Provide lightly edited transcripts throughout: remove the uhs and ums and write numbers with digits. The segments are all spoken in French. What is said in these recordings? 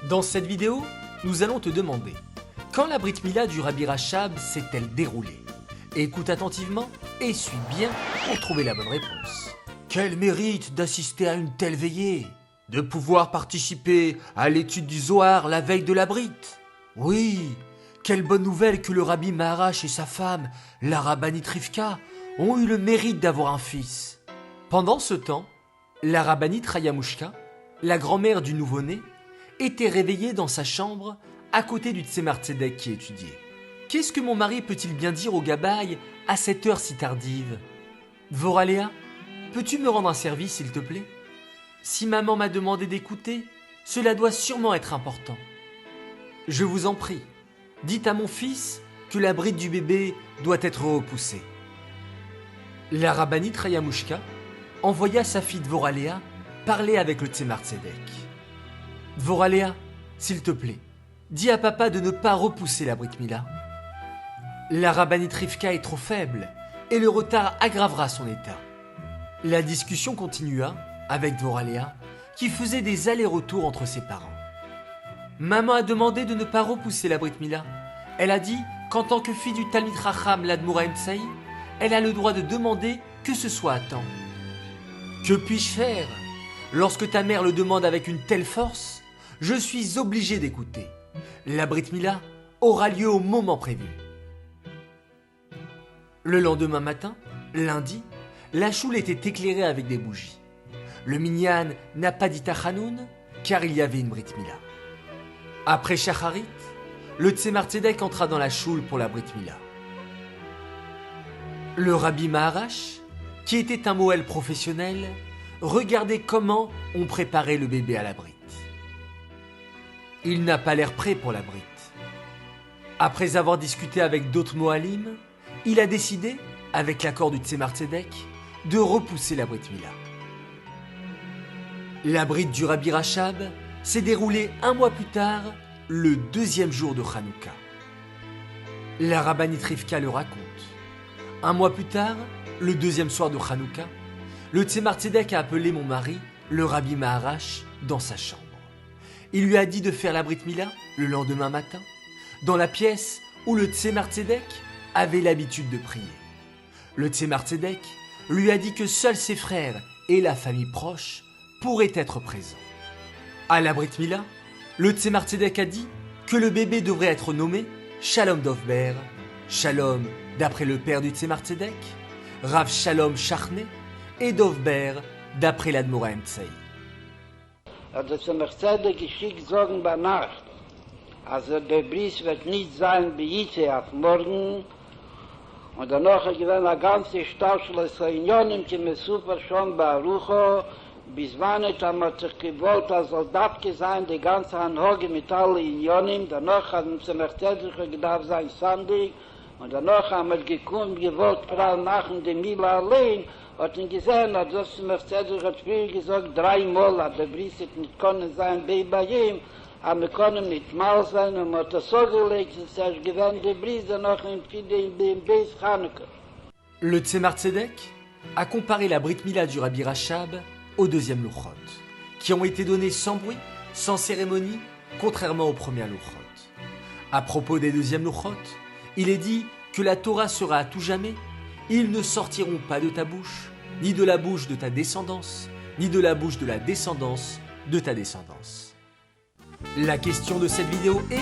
Dans cette vidéo, nous allons te demander quand la Brit Mila du Rabbi Rachab s'est-elle déroulée? Écoute attentivement et suis bien pour trouver la bonne réponse. Quel mérite d'assister à une telle veillée? De pouvoir participer à l'étude du Zohar la veille de la Brit? Oui, quelle bonne nouvelle que le Rabbi Maharash et sa femme, la rabbinite Rivka, ont eu le mérite d'avoir un fils. Pendant ce temps, la rabbinite Rayamushka, la grand-mère du nouveau-né, était réveillée dans sa chambre à côté du Tzemar Tzedek qui étudiait. Qu'est-ce que mon mari peut-il bien dire au gabaï à cette heure si tardive? Dvoraléa, peux-tu me rendre un service s'il te plaît? Si maman m'a demandé d'écouter, cela doit sûrement être important. Je vous en prie, dites à mon fils que la bride du bébé doit être repoussée. La rabbinite Rayamushka envoya sa fille Dvoraléa parler avec le Tzemar Tzedek. Dvoraléa, s'il te plaît, dis à papa de ne pas repousser la Brit Mila. La rabbinite Rivka est trop faible et le retard aggravera son état. La discussion continua avec Dvoraléa qui faisait des allers-retours entre ses parents. Maman a demandé de ne pas repousser la Brit Mila. Elle a dit qu'en tant que fille du Talmid Racham l'Admour HaEmtsaï, elle a le droit de demander que ce soit à temps. Que puis-je faire? Lorsque ta mère le demande avec une telle force, je suis obligé d'écouter. La Brit Mila aura lieu au moment prévu. Le lendemain matin, lundi, la choule était éclairée avec des bougies. Le minyan n'a pas dit Tachanoun car il y avait une Brit Mila. Après Shacharit, le Tzemar Tzedek entra dans la choule pour la Brit Mila. Le Rabbi Maharash, qui était un Moël professionnel, regardait comment on préparait le bébé à la Brit. Il n'a pas l'air prêt pour la Brit. Après avoir discuté avec d'autres Moalim, il a décidé, avec l'accord du Tzemar Tzedek, de repousser la Brit Mila. La Brit du Rabbi Rachab s'est déroulée un mois plus tard, le deuxième jour de Hanouka. La rabbinite Rivka le raconte. Un mois plus tard, le deuxième soir de Hanouka, le Tzemar Tzedek a appelé mon mari, le Rabbi Maharash, dans sa chambre. Il lui a dit de faire la Brit Mila le lendemain matin, dans la pièce où le Tzemar Tzedek avait l'habitude de prier. Le Tzemar Tzedek lui a dit que seuls ses frères et la famille proche pourraient être présents. À la Brit Mila, le Tzemar Tzedek a dit que le bébé devrait être nommé Shalom Dovber, Shalom d'après le père du Tzemar Tzedek, Rav Shalom Shachne et Dovber d'après l'Admour HaEmtsaï. Der Tzemar Tzedek geschickt sagen bei Nacht, also der Bris wird nicht sein bei Yitzhak morgen, und danach gewinnt eine ganze Stauschel aus Reunionen, die mir super schon bei Arucho, bis wann haben wir sich gewollt, als Soldat sein, die ganze Anhoge mit allen Unionen, danach hat der Tzemar Tzedek gedacht sein Sandig, und danach haben wir gekommen, gewollt, prall machen die Mila allein, hat ihn gesehen, dass das Tzemar Tzedek hat früher gesagt, 3 Mal hat der Bris nicht können sein bei ihm, aber wir können nicht mal sein, und man hat das so gelegt, dass er gewinnt der Bris danach in Beis Chanukah. Le Tzemar Tzedek a comparé la Brit Mila du Rabbi Rachab aux deuxièmes Luchot, qui ont été donnés sans bruit, sans cérémonie, contrairement aux premières Luchot. À propos des deuxièmes Luchot, il est dit que la Torah sera à tout jamais. Ils ne sortiront pas de ta bouche, ni de la bouche de ta descendance, ni de la bouche de la descendance de ta descendance. La question de cette vidéo est: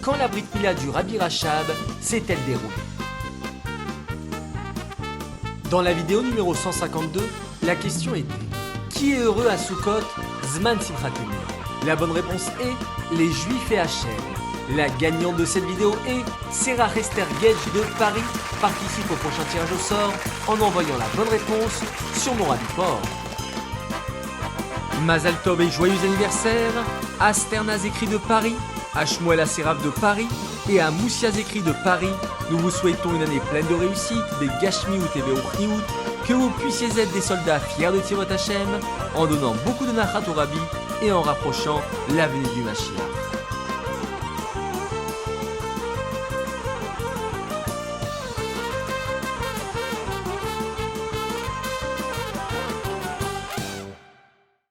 quand la Brit Mila du Rabbi Rachab s'est-elle déroulée? Dans la vidéo numéro 152, la question était: qui est heureux à Sukkot, Zman Simchatenu? La bonne réponse est les Juifs et Hachem. La gagnante de cette vidéo est Sarah Esther Gage de Paris. Participe au prochain tirage au sort en envoyant la bonne réponse sur mon Radiport. Mazal Tov et joyeux anniversaire à Sternaz écrit de Paris, à Shmuel Asseraf de Paris et à Moussia écrit de Paris. Nous vous souhaitons une année pleine de réussite, des Gashmiut et Veochniut, que vous puissiez être des soldats fiers de Tzivot Hashem, en donnant beaucoup de nachat au Rabbi et en rapprochant l'avenir du Mashiach.